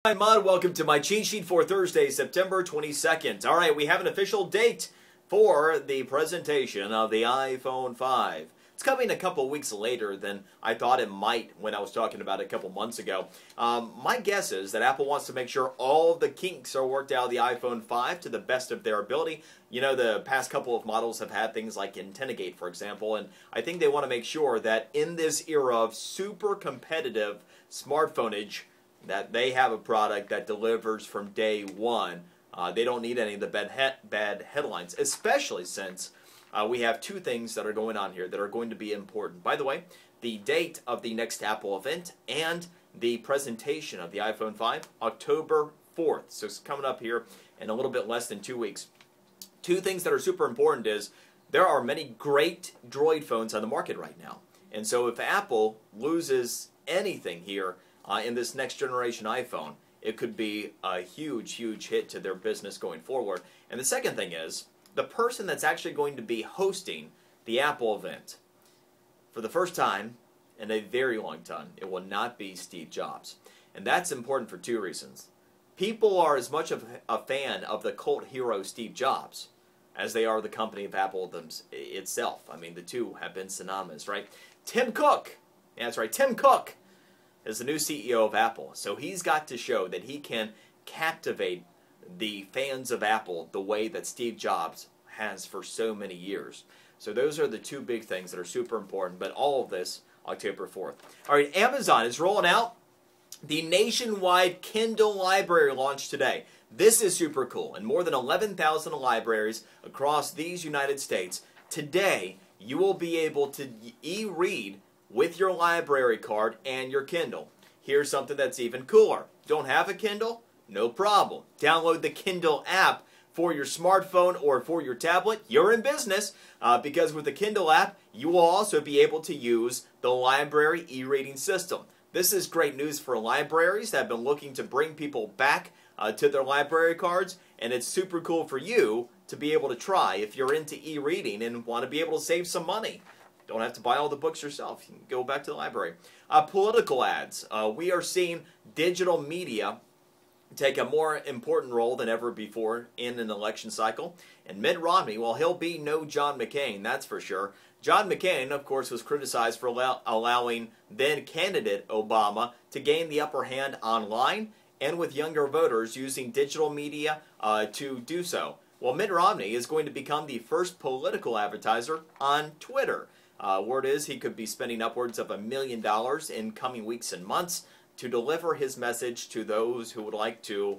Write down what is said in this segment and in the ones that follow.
Hi, Mud. Welcome to my cheat sheet for Thursday, September 22nd. All right, we have an official date for the presentation of the iPhone 5. It's coming a couple weeks later than I thought it might when I was talking about it a couple months ago. My guess is that Apple wants to make sure all the kinks are worked out of the iPhone 5 to the best of their ability. You know, the past couple of models have had things like AntennaGate, for example, and I think they want to make sure that in this era of super competitive smartphoneage, that they have a product that delivers from day one. They don't need any of the bad headlines, especially since we have two things that are going on here that are going to be important. By the way, the date of the next Apple event and the presentation of the iPhone 5, October 4th. So it's coming up here in a little bit less than 2 weeks. Two things that are super important is there are many great Droid phones on the market right now. And so if Apple loses anything here, in this next generation iPhone, it could be a huge, huge hit to their business going forward. And the second thing is, the person that's actually going to be hosting the Apple event, for the first time in a very long time, it will not be Steve Jobs. And that's important for two reasons. People are as much of a fan of the cult hero Steve Jobs as they are the company of Apple itself. I mean, the two have been synonymous, right? Tim Cook, yeah, that's right, Tim Cook is the new CEO of Apple. So he's got to show that he can captivate the fans of Apple the way that Steve Jobs has for so many years. So those are the two big things that are super important, but all of this October 4th. All right, Amazon is rolling out the nationwide Kindle library launch today. This is super cool. In more than 11,000 libraries across these United States, today you will be able to e-read with your library card and your Kindle. Here's something that's even cooler. Don't have a Kindle? No problem. Download the Kindle app for your smartphone or for your tablet. You're in business because with the Kindle app, you will also be able to use the library e-reading system. This is great news for libraries that have been looking to bring people back to their library cards, and it's super cool for you to be able to try if you're into e-reading and want to be able to save some money. Don't have to buy all the books yourself. You can go back to the library. Political ads. We are seeing digital media take a more important role than ever before in an election cycle. And Mitt Romney, well, he'll be no John McCain, that's for sure. John McCain, of course, was criticized for allowing then-candidate Obama to gain the upper hand online and with younger voters using digital media to do so. Well, Mitt Romney is going to become the first political advertiser on Twitter. Word is he could be spending upwards of $1 million in coming weeks and months to deliver his message to those who would like to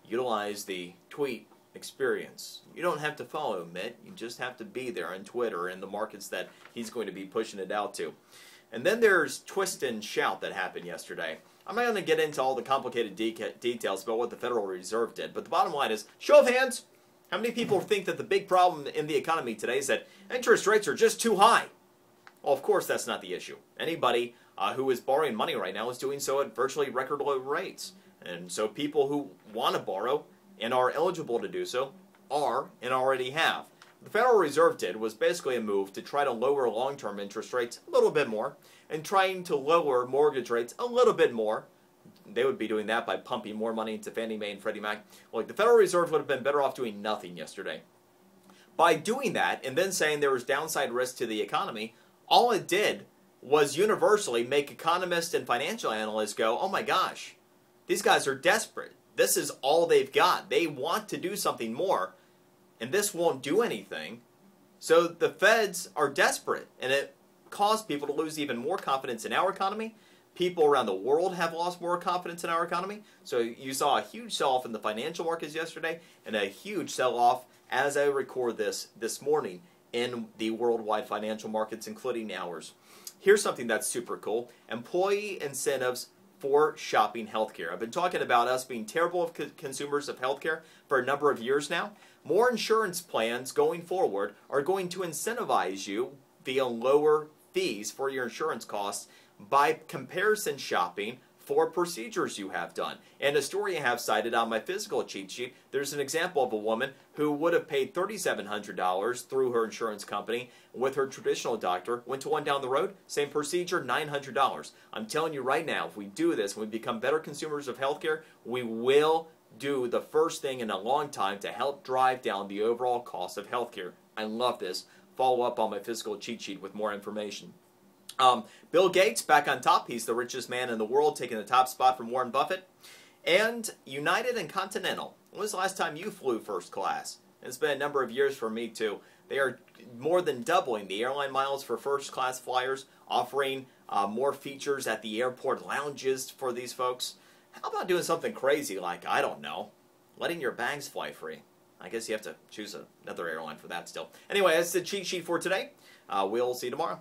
utilize the tweet experience. You don't have to follow Mitt, you just have to be there on Twitter in the markets that he's going to be pushing it out to. And then there's Twist and Shout that happened yesterday. I'm not going to get into all the complicated details about what the Federal Reserve did, but the bottom line is, show of hands, how many people think that the big problem in the economy today is that interest rates are just too high? Well, of course that's not the issue. Anybody who is borrowing money right now is doing so at virtually record low rates. And so people who want to borrow and are eligible to do so are and already have. What the Federal Reserve did was basically a move to try to lower long-term interest rates a little bit more and trying to lower mortgage rates a little bit more. They would be doing that by pumping more money into Fannie Mae and Freddie Mac. Well, the Federal Reserve would have been better off doing nothing yesterday. By doing that and then saying there was downside risk to the economy, all it did was universally make economists and financial analysts go, oh my gosh, these guys are desperate. This is all they've got. They want to do something more, and this won't do anything. So the feds are desperate, and it caused people to lose even more confidence in our economy. People around the world have lost more confidence in our economy. So you saw a huge sell-off in the financial markets yesterday, and a huge sell-off as I record this morning in the worldwide financial markets, including ours. Here's something that's super cool. Employee incentives for shopping healthcare. I've been talking about us being terrible consumers of healthcare for a number of years now. More insurance plans going forward are going to incentivize you via lower fees for your insurance costs by comparison shopping for procedures you have done. And a story I have cited on my physical cheat sheet, there's an example of a woman who would have paid $3,700 through her insurance company with her traditional doctor, went to one down the road, same procedure, $900. I'm telling you right now, if we do this, when we become better consumers of healthcare, we will do the first thing in a long time to help drive down the overall cost of healthcare. I love this. Follow up on my physical cheat sheet with more information. Bill Gates back on top. He's the richest man in the world, taking the top spot from Warren Buffett. And United and Continental. When was the last time you flew first class? It's been a number of years for me too. They are more than doubling the airline miles for first class flyers, offering more features at the airport lounges for these folks. How about doing something crazy like, I don't know, letting your bags fly free? I guess you have to choose another airline for that still. Anyway, that's the cheat sheet for today. We'll see you tomorrow.